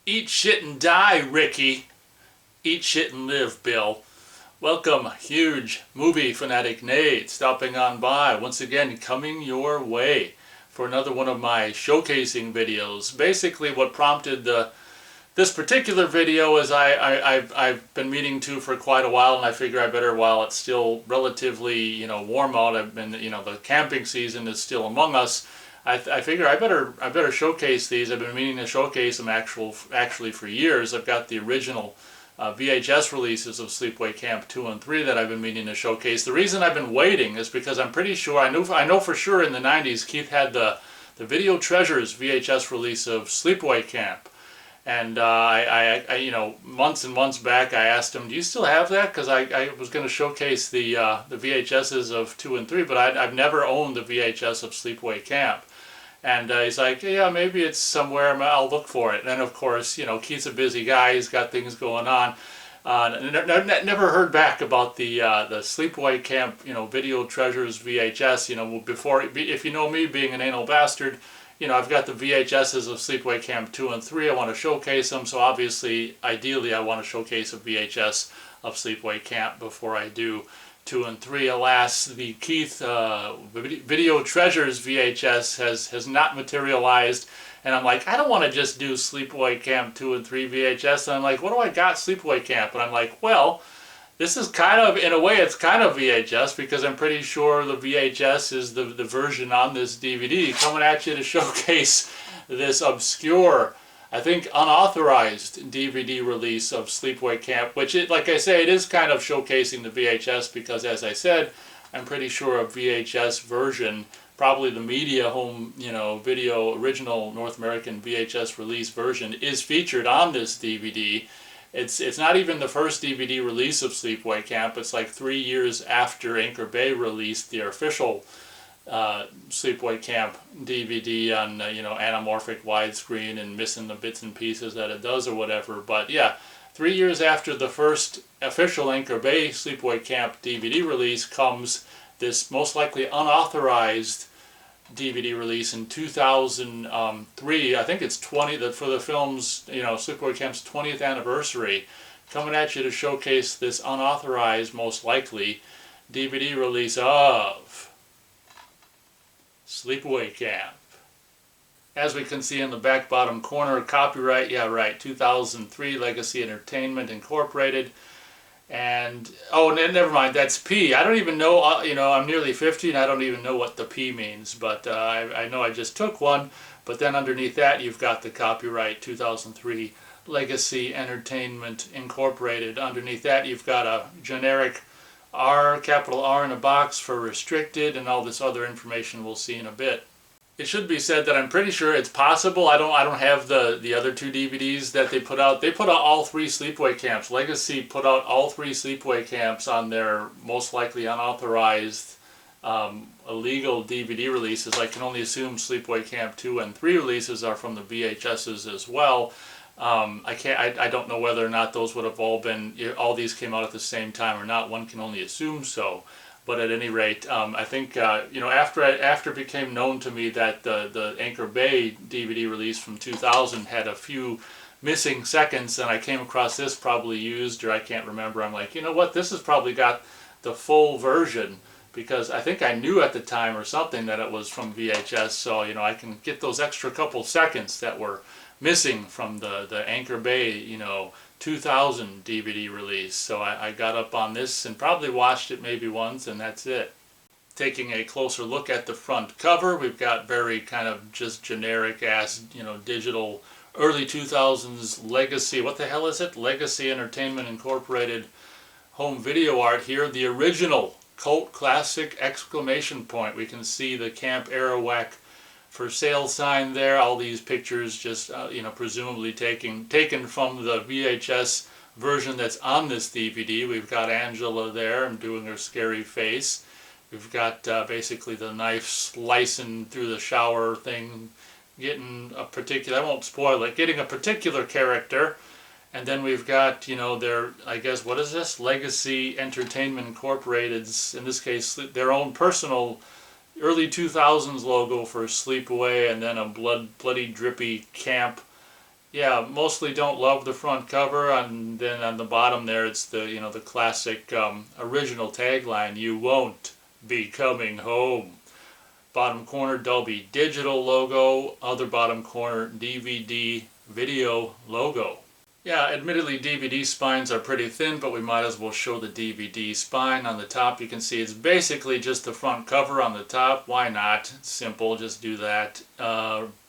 Eat shit and die, Ricky. Eat shit and live, Bill. Welcome, huge movie fanatic Nate, stopping on by, once again coming your way for another one of my showcasing videos. Basically what prompted this particular video is I've been meaning to for quite a while, and I figure I better, while it's still relatively warm out, I've been the camping season is still among us. I figure I better showcase these. I've been meaning to showcase them actually for years. I've got the original VHS releases of Sleepaway Camp 2 and 3 that I've been meaning to showcase. The reason I've been waiting is because I'm pretty sure, I know for sure in the 90s Keith had the Video Treasures VHS release of Sleepaway Camp. And months and months back I asked him, do you still have that? Because I was going to showcase the VHSs of 2 and 3, but I've never owned the VHS of Sleepaway Camp. And he's like, yeah, maybe it's somewhere, I'll look for it. And of course, Keith's a busy guy, he's got things going on. Never heard back about the Sleepaway Camp, Video Treasures VHS. Before, if you know me being an anal bastard, I've got the VHSs of Sleepaway Camp 2 and 3. I want to showcase them, so obviously, ideally, I want to showcase a VHS of Sleepaway Camp before I do 2 and 3. Alas, the Keith Video Treasures VHS has not materialized, and I'm like, I don't want to just do Sleepaway Camp 2 and 3 VHS. And I'm like, what do I got Sleepaway Camp? And I'm like, well, this is kind of, in a way, it's kind of VHS, because I'm pretty sure the VHS is the version on this DVD, coming at you to showcase this obscure, I think unauthorized DVD release of Sleepaway Camp, which, like I say, it is kind of showcasing the VHS, because as I said, I'm pretty sure a VHS version, probably the media home, video original North American VHS release version, is featured on this DVD. It's not even the first DVD release of Sleepaway Camp. It's like 3 years after Anchor Bay released their official Sleepaway Camp DVD on anamorphic widescreen and missing the bits and pieces that it does or whatever. But yeah, 3 years after the first official Anchor Bay Sleepaway Camp DVD release comes this most likely unauthorized DVD release in 2003. I think it's for the film's, Sleepaway Camp's 20th anniversary, coming at you to showcase this unauthorized, most likely, DVD release of Sleepaway Camp. As we can see in the back bottom corner, copyright, 2003, Legacy Entertainment Incorporated. And, oh, never mind, that's P. I don't even know, I'm nearly 50 and I don't even know what the P means, but I know I just took one. But then underneath that you've got the copyright 2003 Legacy Entertainment Incorporated. Underneath that you've got a generic R, capital R in a box for restricted, and all this other information we'll see in a bit. It should be said that I'm pretty sure it's possible. I don't have the other two DVDs that they put out. They put out all 3 Sleepaway Camps. Legacy put out all 3 Sleepaway Camps on their most likely unauthorized illegal DVD releases. I can only assume Sleepaway Camp 2 and 3 releases are from the VHSs as well. I don't know whether or not those would have all these came out at the same time or not. One can only assume so. But at any rate, I think after it became known to me that the Anchor Bay DVD release from 2000 had a few missing seconds, and I came across this probably used, or I can't remember, I'm like, you know what, this has probably got the full version, because I think I knew at the time or something that it was from VHS, so I can get those extra couple seconds that were missing from the Anchor Bay 2000 DVD release. So I got up on this and probably watched it maybe once, and that's it. Taking a closer look at the front cover, we've got very kind of just generic ass, digital early 2000s Legacy, what the hell is it? Legacy Entertainment Incorporated home video art here. The original cult classic exclamation point. We can see the Camp Arawak for sale sign there. All these pictures just presumably taken from the VHS version that's on this DVD. We've got Angela there and doing her scary face. We've got basically the knife slicing through the shower thing, getting a particular, I won't spoil it, getting a particular character. And then we've got, their, I guess, what is this? Legacy Entertainment Incorporated's, in this case, their own personal early 2000s logo for Sleepaway, and then a bloody drippy camp yeah, mostly don't love the front cover, and then on the bottom there it's the, you know, the classic original tagline, "You won't be coming home." Bottom corner Dolby Digital logo, other bottom corner DVD video logo. Yeah, admittedly DVD spines are pretty thin, but we might as well show the DVD spine. On the top you can see it's basically just the front cover on the top. Why not? It's simple, just do that.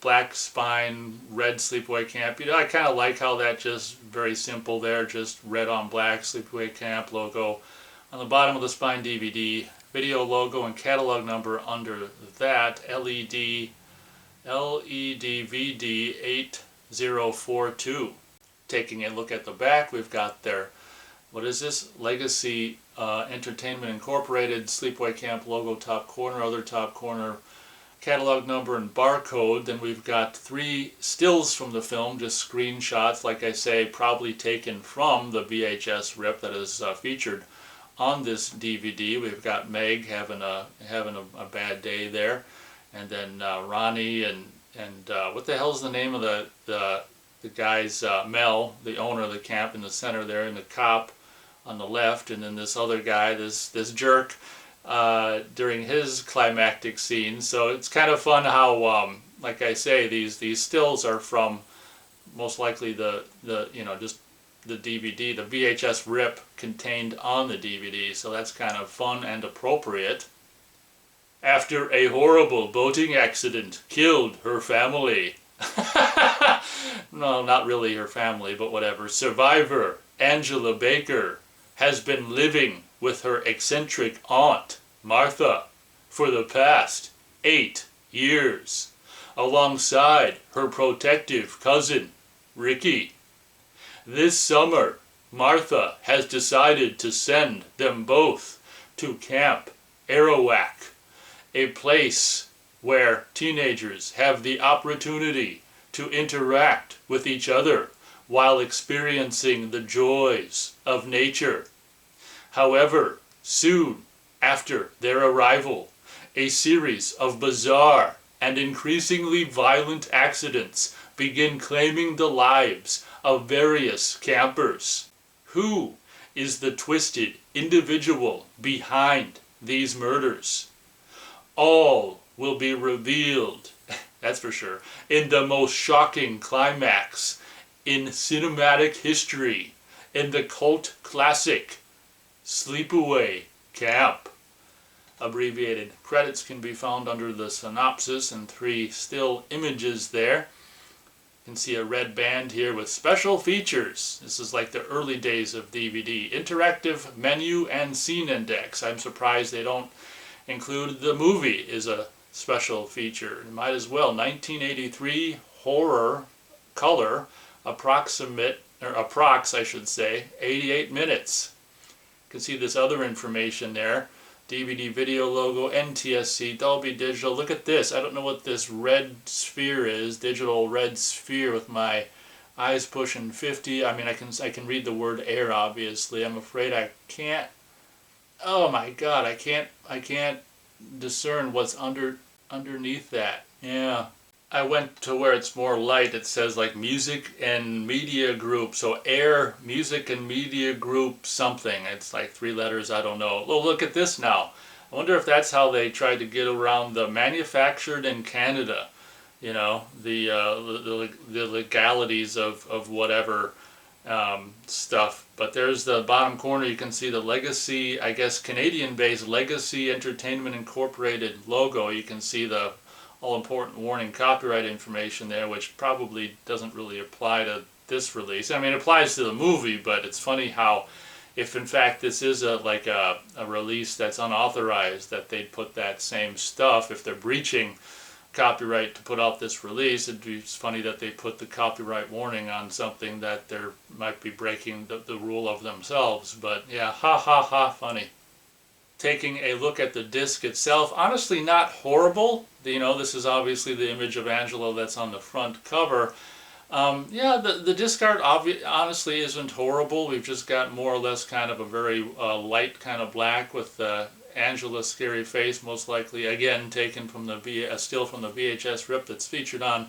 Black spine, red Sleepaway Camp. You know, I kind of like how that just very simple there, just red on black Sleepaway Camp logo. On the bottom of the spine DVD, video logo and catalog number under that, LEDVD 8042. Taking a look at the back, we've got their, what is this? Legacy Entertainment Incorporated Sleepaway Camp logo top corner, other top corner, catalog number and barcode. Then we've got 3 stills from the film, just screenshots, like I say, probably taken from the VHS rip that is featured on this DVD. We've got Meg having a bad day there, and then Ronnie and what the hell's the name of the guy's, Mel, the owner of the camp, in the center there, and the cop on the left, and then this other guy, this jerk, during his climactic scene. So it's kind of fun how, like I say, these stills are from most likely the you know, just the DVD, the VHS rip contained on the DVD. So that's kind of fun and appropriate. After a horrible boating accident killed her family. No, not really her family, but whatever. Survivor Angela Baker has been living with her eccentric aunt, Martha, for the past 8 years, alongside her protective cousin, Ricky. This summer, Martha has decided to send them both to Camp Arawak, a place where teenagers have the opportunity to interact with each other while experiencing the joys of nature. However, soon after their arrival, a series of bizarre and increasingly violent accidents begin claiming the lives of various campers. Who is the twisted individual behind these murders? All will be revealed, that's for sure, in the most shocking climax in cinematic history, in the cult classic Sleepaway Camp. Abbreviated credits can be found under the synopsis and 3 still images there. You can see a red band here with special features. This is like the early days of DVD. Interactive menu and scene index. I'm surprised they don't include the movie is a special feature. You might as well. 1983 horror color, approx I should say, 88 minutes. You can see this other information there. DVD video logo, NTSC, Dolby Digital. Look at this. I don't know what this red sphere is. Digital red sphere with my eyes pushing 50. I mean, I can read the word air, obviously. I'm afraid I can't. Oh my God, I can't discern what's underneath that. Yeah. I went to where it's more light. It says like music and media group. So air, music and media group something. It's like 3 letters, I don't know. Oh, look at this now. I wonder if that's how they tried to get around the manufactured in Canada. You know, the legalities of whatever stuff. But there's the bottom corner. You can see the Legacy, I guess Canadian-based Legacy Entertainment Incorporated logo. You can see the all-important warning copyright information there, which probably doesn't really apply to this release. I mean, it applies to the movie, but it's funny how, if in fact this is a release that's unauthorized, that they'd put that same stuff. If they're breaching copyright to put out this release, it'd be funny that they put the copyright warning on something that they might be breaking the rule of themselves. But yeah, ha ha ha, funny. Taking a look at the disc itself, honestly not horrible. You know, this is obviously the image of Angela that's on the front cover. Yeah, the disc art honestly isn't horrible. We've just got more or less kind of a very light kind of black with Angela's scary face, most likely again taken from still from the VHS rip that's featured on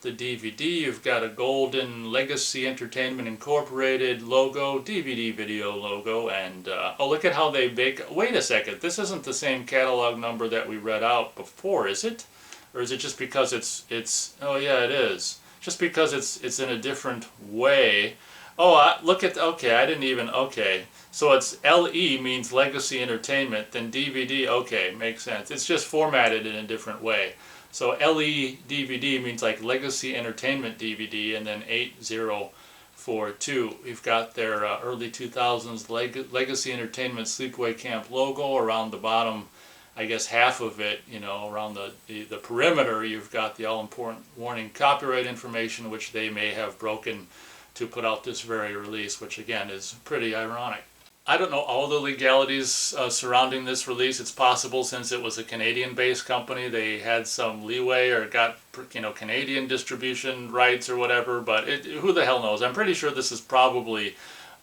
the DVD, you've got a golden Legacy Entertainment Incorporated logo, DVD video logo, and oh, look at how they make. Wait a second, this isn't the same catalog number that we read out before, is it? Or is it just because it's oh yeah, it is. Just because it's in a different way. Oh, look at, okay, I didn't even, okay. So it's LE means Legacy Entertainment, then DVD, okay, makes sense. It's just formatted in a different way. So LE DVD means like Legacy Entertainment DVD, and then 8042. We've got their early 2000s Legacy Entertainment Sleepaway Camp logo around the bottom, I guess half of it, you know, around the perimeter. You've got the all-important warning copyright information, which they may have broken to put out this very release, which again is pretty ironic. I don't know all the legalities surrounding this release. It's possible, since it was a Canadian-based company, they had some leeway or got, you know, Canadian distribution rights or whatever, but who the hell knows? I'm pretty sure this is probably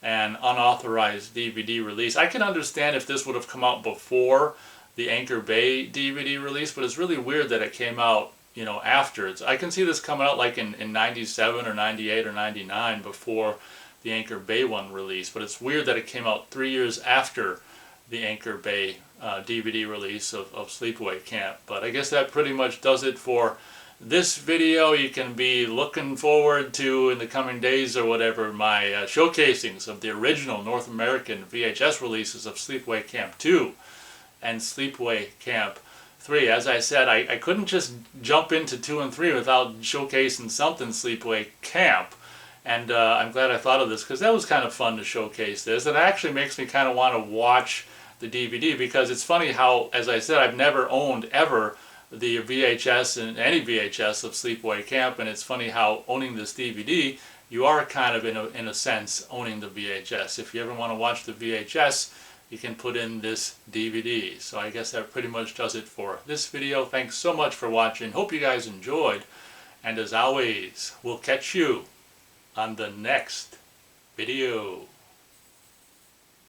an unauthorized DVD release. I can understand if this would have come out before the Anchor Bay DVD release, but it's really weird that it came out, you know, after. I can see this coming out like in 97 or 98 or 99 before the Anchor Bay one release, but it's weird that it came out 3 years after the Anchor Bay DVD release of Sleepaway Camp. But I guess that pretty much does it for this video. You can be looking forward to, in the coming days or whatever, my showcasings of the original North American VHS releases of Sleepaway Camp 2 and Sleepaway Camp 3. As I said, I couldn't just jump into 2 and 3 without showcasing something Sleepaway Camp. And I'm glad I thought of this, because that was kind of fun to showcase this. And it actually makes me kind of want to watch the DVD, because it's funny how, as I said, I've never owned ever the VHS and any VHS of Sleepaway Camp. And it's funny how owning this DVD, you are kind of in a sense owning the VHS. If you ever want to watch the VHS, you can put in this DVD. So I guess that pretty much does it for this video. Thanks so much for watching. Hope you guys enjoyed. And as always, we'll catch you on the next video.